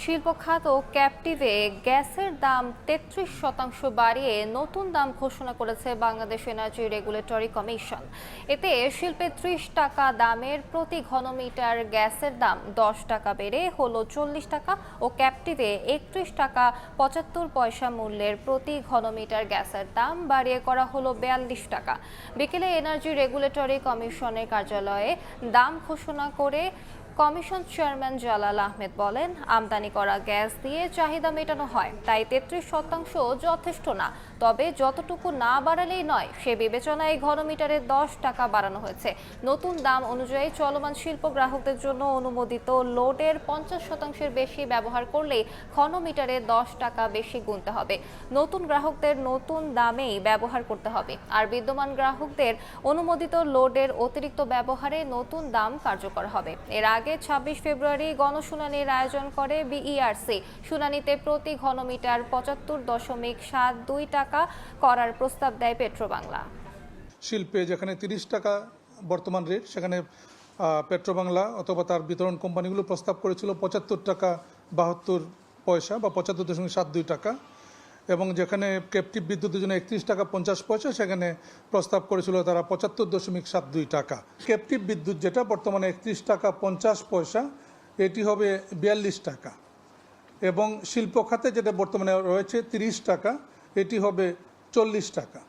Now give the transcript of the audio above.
শিল্প খাত ও ক্যাপটিভে গ্যাসের দাম ৩৩% বাড়িয়ে নতুন দাম ঘোষণা করেছে বাংলাদেশ এনার্জি রেগুলেটরি কমিশন। এতে শিল্পে ৩০ টাকা দামের প্রতি ঘনমিটার গ্যাসের দাম ১০ টাকা বেড়ে হলো ৪০ টাকা ও ক্যাপটিভে ৩১ টাকা ৭৫ পয়সা মূল্যের প্রতি ঘনমিটার গ্যাসের দাম বাড়িয়ে করা হলো ৪২ টাকা। বিকেলে এনার্জি রেগুলেটরি কমিশনের কার্যালয়ে দাম ঘোষণা করে কমিশন চেয়ারম্যান জালাল আহমেদ বলেন, আমদানি করা গ্যাস দিয়ে চাহিদা মেটানো হয়, তাই ৩৩% যথেষ্ট না। তবে যতটুকু না বাড়ালেই নয়, সে বিবেচনায় ঘনমিটারে ১০ টাকা বাড়ানো হয়েছে। নতুন দাম অনুযায়ী চলমান শিল্প গ্রাহকদের জন্য অনুমোদিত লোডের ৫০% বেশি ব্যবহার করলেই ঘনমিটারে ১০ টাকা বেশি গুনতে হবে। নতুন গ্রাহকদের নতুন দামেই ব্যবহার করতে হবে, আর বিদ্যমান গ্রাহকদের অনুমোদিত লোডের অতিরিক্ত ব্যবহারে নতুন দাম কার্যকর হবে। এর আগে ২৬ ফেব্রুয়ারি গণশুনানির আয়োজন করে বিইআরসি। শুনানিতে প্রতি ঘনমিটার ৭৫.৭২ টাকা করার প্রস্তাব দেয় পেট্রোবাংলা। শিল্পে যেখানে ৩০ টাকা বর্তমান রেট, সেখানে পেট্রোবাংলা অথবা তার বিতরণ কোম্পানিগুলো প্রস্তাব করেছিল ৭৫ টাকা ৭২ পয়সা বা ৭৫.৭২ টাকা, এবং যেখানে ক্যাপটিভ বিদ্যুতের জন্য ৩১ টাকা ৫০ পয়সা, সেখানে প্রস্তাব করেছিল তারা ৭৫.৭২ টাকা। ক্যাপটিভ বিদ্যুৎ যেটা বর্তমানে ৩১ টাকা ৫০ পয়সা, এটি হবে ৪২ টাকা, এবং শিল্প খাতে যেটা বর্তমানে রয়েছে ৩০ টাকা, এটি হবে ৪০ টাকা।